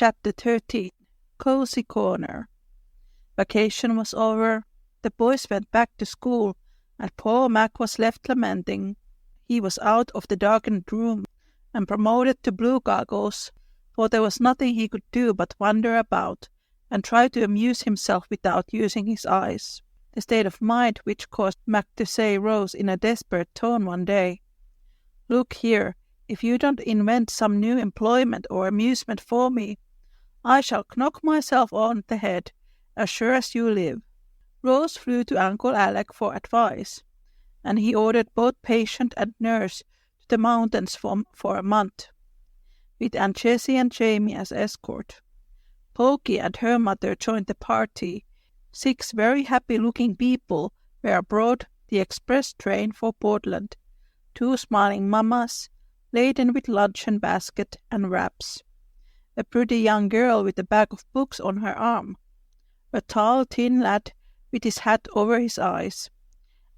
Chapter 13. Cozy Corner. Vacation was over. The boys went back to school, and poor Mac was left lamenting. He was out of the darkened room and promoted to blue goggles, for there was nothing he could do but wander about and try to amuse himself without using his eyes. The state of mind which caused Mac to say rose in a desperate tone one day. "Look here, if you don't invent some new employment or amusement for me, I shall knock myself on the head, as sure as you live." Rose flew to Uncle Alec for advice, and he ordered both patient and nurse to the mountains for a month, with Aunt Jessie and Jamie as escort. Pokey and her mother joined the party. 6 very happy-looking people were aboard the express train for Portland, 2 smiling mammas, laden with luncheon basket and wraps, a pretty young girl with a bag of books on her arm, a tall, thin lad with his hat over his eyes,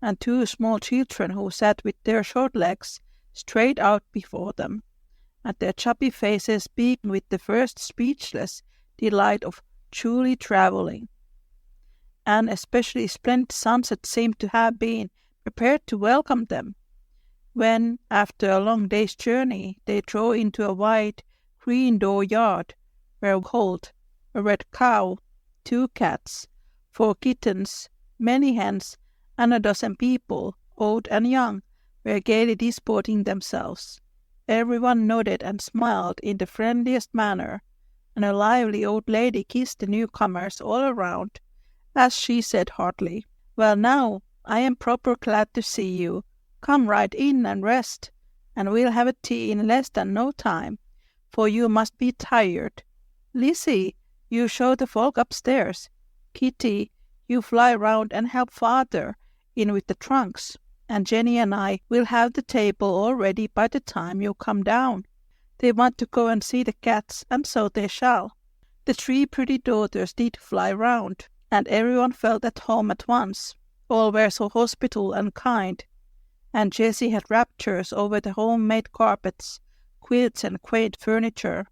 and 2 small children who sat with their short legs straight out before them, and their chubby faces beaming with the first speechless delight of truly travelling. An especially splendid sunset seemed to have been prepared to welcome them, when, after a long day's journey, they drove into a wide, green dooryard, where behold, a red cow, 2 cats, 4 kittens, many hens, and a dozen people, old and young, were gaily disporting themselves. Everyone nodded and smiled in the friendliest manner, and a lively old lady kissed the newcomers all around, as she said heartily, "Well now, I am proper glad to see you. Come right in and rest, and we'll have a tea in less than no time, for you must be tired. Lizzie, you show the folk upstairs. Kitty, you fly round and help father in with the trunks, and Jenny and I will have the table all ready by the time you come down. They want to go and see the cats, and so they shall." The 3 pretty daughters did fly round, and everyone felt at home at once. All were so hospitable and kind, and Jessie had raptures over the homemade carpets, quilts, and quaint furniture.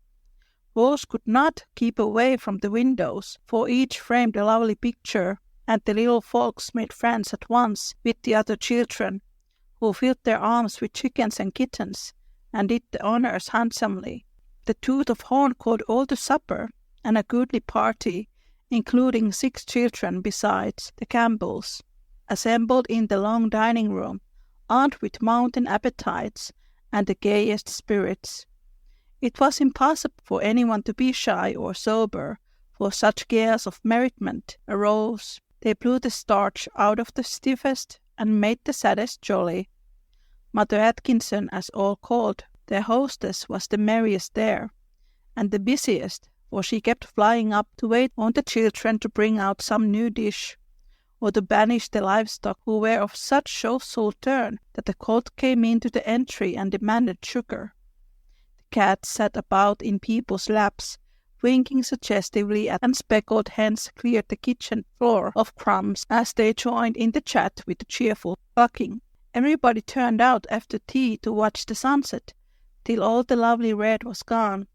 Rose could not keep away from the windows, for each framed a lovely picture, and the little folks made friends at once with the other children, who filled their arms with chickens and kittens, and did the honours handsomely. The tooth of horn called all to supper, and a goodly party, including 6 children besides the Campbells, assembled in the long dining room, armed with mountain appetites and the gayest spirits. It was impossible for anyone to be shy or sober, for such gales of merriment arose. They blew the starch out of the stiffest and made the saddest jolly. Mother Atkinson, as all called, their hostess, was the merriest there, and the busiest, for she kept flying up to wait on the children to bring out some new dish, or to banish the livestock who were of such social turn that the colt came into the entry and demanded sugar. The cats sat about in people's laps, winking suggestively, and speckled hens cleared the kitchen floor of crumbs as they joined in the chat with a cheerful clucking. Everybody turned out after tea to watch the sunset, till all the lovely red was gone,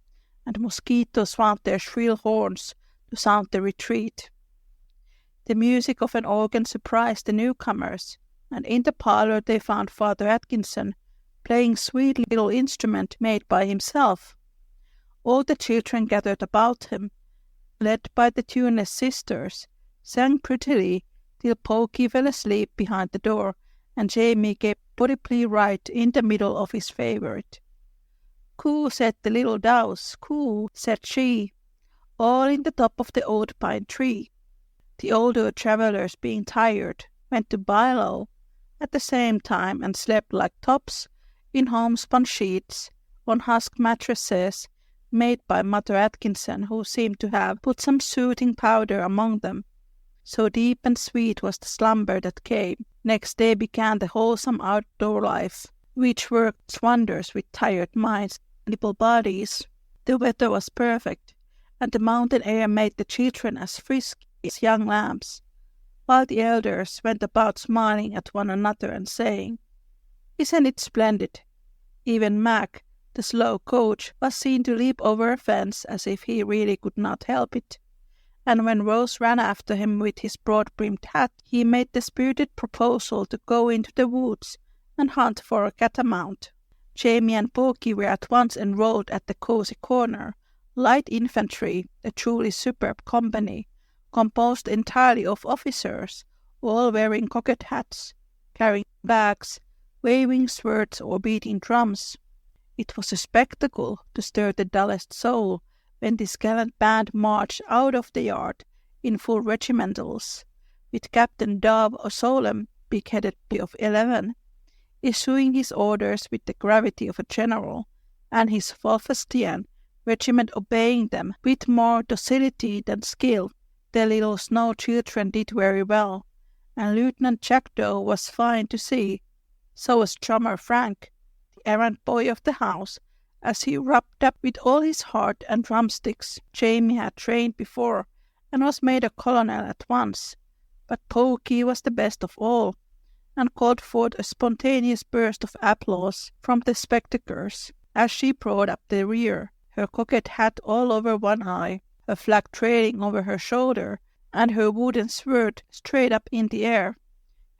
and mosquitoes wound their shrill horns to sound the retreat. The music of an organ surprised the newcomers, and in the parlour they found Father Atkinson playing sweet little instrument made by himself. All the children gathered about him, led by the tuneless sisters, sang prettily till Pokey fell asleep behind the door, and Jamie kept audibly right in the middle of his favourite. "Coo," said the little doves, "coo," said she, all in the top of the old pine tree. The older travellers, being tired, went to lie low at the same time and slept like tops in homespun sheets on husk mattresses made by Mother Atkinson, who seemed to have put some soothing powder among them. So deep and sweet was the slumber that came. Next day began the wholesome outdoor life, which worked wonders with tired minds and feeble bodies. The weather was perfect, and the mountain air made the children as frisk as young lambs, while the elders went about smiling at one another and saying, "Isn't it splendid?" Even Mac, The slow coach was seen to leap over a fence as if he really could not help it, and when Rose ran after him with his broad-brimmed hat, he made the spirited proposal to go into the woods and hunt for a catamount. Jamie and Pokey were at once enrolled at the Cozy Corner, light infantry, a truly superb company, composed entirely of officers, all wearing cocked hats, carrying bags, waving swords or beating drums. It was a spectacle to stir the dullest soul when this gallant band marched out of the yard in full regimentals, with Captain Dove, a solemn, big-headed boy of 11, issuing his orders with the gravity of a general, and his Falstastian regiment obeying them with more docility than skill. The little snow children did very well, and Lieutenant Jackdaw was fine to see. So was drummer Frank, the errant boy of the house, as he rubbed up with all his heart and drumsticks. Jamie had trained before, and was made a colonel at once, but Pokey was the best of all, and called forth a spontaneous burst of applause from the spectators as she brought up the rear, her cocked hat all over one eye, her flag trailing over her shoulder, and her wooden sword straight up in the air,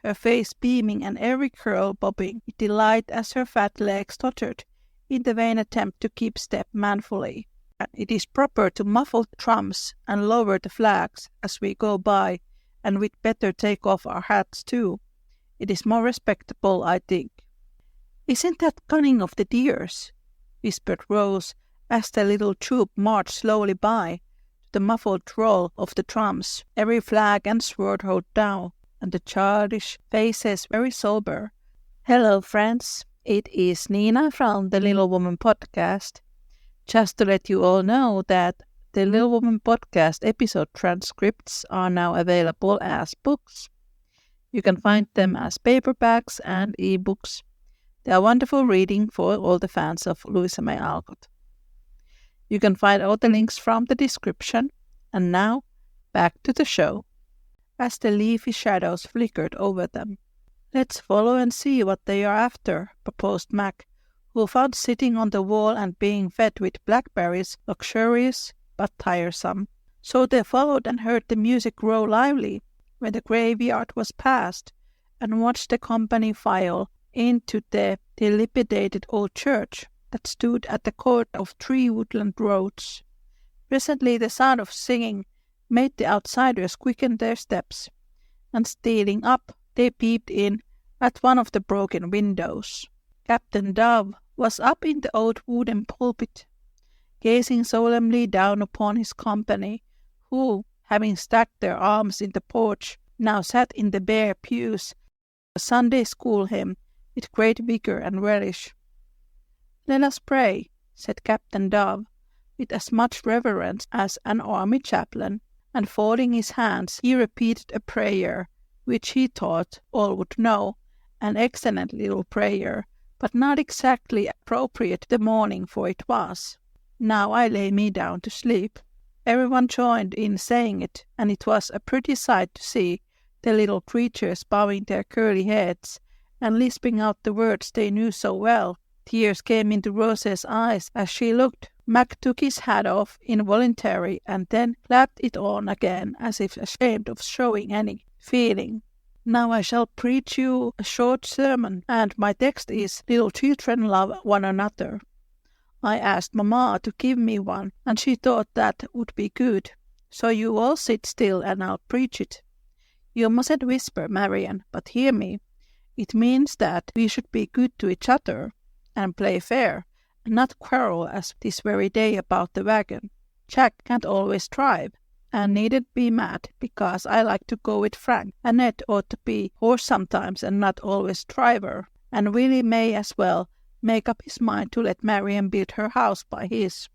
her face beaming and every curl bobbing with delight as her fat legs tottered in the vain attempt to keep step manfully. And it is proper to muffle the drums and lower the flags as we go by, and we'd better take off our hats too. It is more respectable, I think. "Isn't that cunning of the dears?" whispered Rose, as the little troop marched slowly by, to the muffled roll of the drums, every flag and sword held down, and the childish faces very sober. "Hello, friends. It is Niina from the Little Woman podcast. Just to let you all know that the Little Woman podcast episode transcripts are now available as books. You can find them as paperbacks and ebooks. They are wonderful reading for all the fans of Louisa May Alcott. You can find all the links from the description. And now, back to the show. As the leafy shadows flickered over them. "Let's follow and see what they are after," proposed Mac, who found sitting on the wall and being fed with blackberries luxurious but tiresome. So they followed and heard the music grow lively when the graveyard was passed, and watched the company file into the dilapidated old church that stood at the corner of 3 woodland roads. Presently the sound of singing made the outsiders quicken their steps, and stealing up, they peeped in at one of the broken windows. Captain Dove was up in the old wooden pulpit, gazing solemnly down upon his company, who, having stacked their arms in the porch, now sat in the bare pews, a Sunday school hymn, with great vigor and relish. "Let us pray," said Captain Dove, with as much reverence as an army chaplain, and folding his hands, he repeated a prayer, which he thought all would know, an excellent little prayer, but not exactly appropriate to the morning, for it was, "Now I lay me down to sleep." Everyone joined in saying it, and it was a pretty sight to see the little creatures bowing their curly heads and lisping out the words they knew so well. Tears came into Rose's eyes as she looked. Mac took his hat off involuntarily and then clapped it on again as if ashamed of showing any feeling. "Now I shall preach you a short sermon, and my text is, 'Little children love one another.' I asked Mamma to give me one, and she thought that would be good. So you all sit still and I'll preach it. You mustn't whisper, Marian, but hear me. It means that we should be good to each other, and play fair, and not quarrel as this very day about the wagon. Jack can't always drive, and needn't be mad because I like to go with Frank, and Ned ought to be horse sometimes and not always driver, and Willie may as well make up his mind to let Marian build her house by his,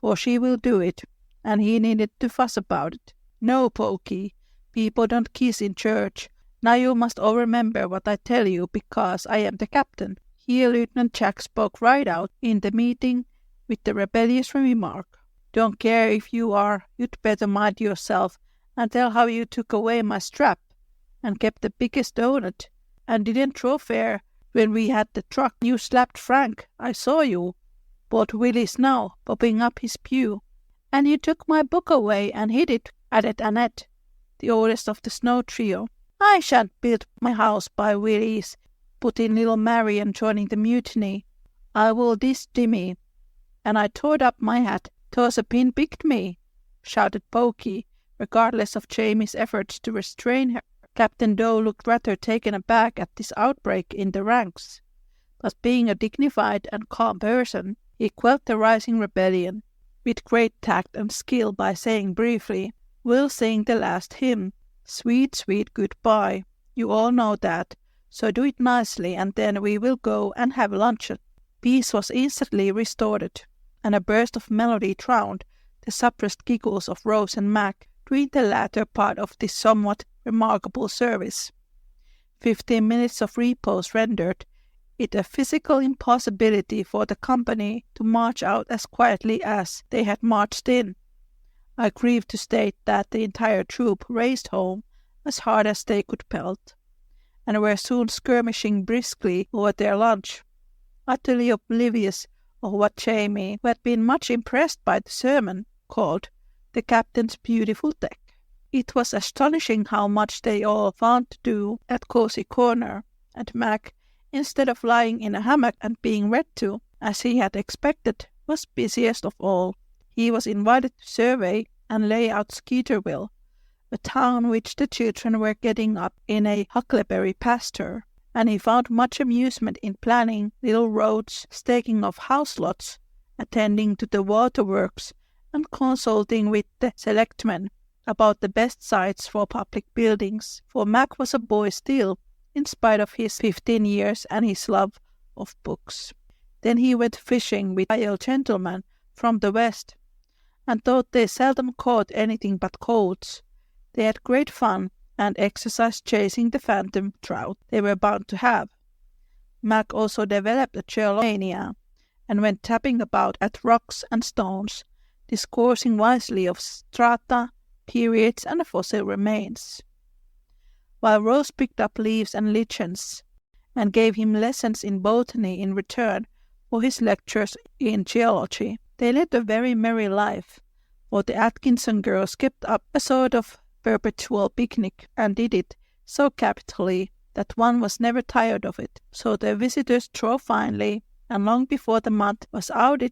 for she will do it, and he needn't to fuss about it. No, Pokey, people don't kiss in church. Now you must all remember what I tell you, because I am the captain." Here Lieutenant Jack spoke right out in the meeting with the rebellious remark, "Don't care if you are, you'd better mind yourself and tell how you took away my strap and kept the biggest donut and didn't draw fair when we had the truck. You slapped Frank, I saw you, bawled Willis now, popping up his pew. "And you took my book away and hid it," added Annette, the oldest of the Snow trio. "I shan't build my house by Willis," put in little Marion, joining the mutiny. "I will this Dimmy." "And I tore up my hat, 'twas a pin picked me," shouted Pokey, regardless of Jamie's efforts to restrain her. Captain Doe looked rather taken aback at this outbreak in the ranks, but being a dignified and calm person, he quelled the rising rebellion with great tact and skill by saying briefly, "We'll sing the last hymn, 'Sweet, sweet goodbye.' You all know that, so do it nicely, and then we will go and have luncheon." Peace was instantly restored, and a burst of melody drowned the suppressed giggles of Rose and Mac during the latter part of this somewhat remarkable service. 15 minutes of repose rendered it a physical impossibility for the company to march out as quietly as they had marched in. I grieve to state that the entire troop raced home as hard as they could pelt, and were soon skirmishing briskly over their lunch, utterly oblivious of what Jamie, who had been much impressed by the sermon, called the captain's beautiful deck. It was astonishing how much they all found to do at Cozy Corner, and Mac, instead of lying in a hammock and being read to, as he had expected, was busiest of all. He was invited to survey and lay out Skeeterville, a town which the children were getting up in a huckleberry pasture, and he found much amusement in planning little roads, staking off house lots, attending to the waterworks, and consulting with the selectmen about the best sites for public buildings, for Mac was a boy still, in spite of his 15 years and his love of books. Then he went fishing with a gentleman from the west, and though they seldom caught anything but colts, they had great fun and exercised chasing the phantom trout they were bound to have. Mac also developed a geomania, and went tapping about at rocks and stones, discoursing wisely of strata, periods, and fossil remains, while Rose picked up leaves and lichens, and gave him lessons in botany in return for his lectures in geology. They led a very merry life, for the Atkinson girls kept up a sort of perpetual picnic, and did it so capitally that one was never tired of it. So the visitors drove finely, and long before the month was out,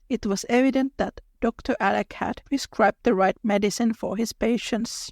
it was evident that Dr. Alec had prescribed the right medicine for his patients.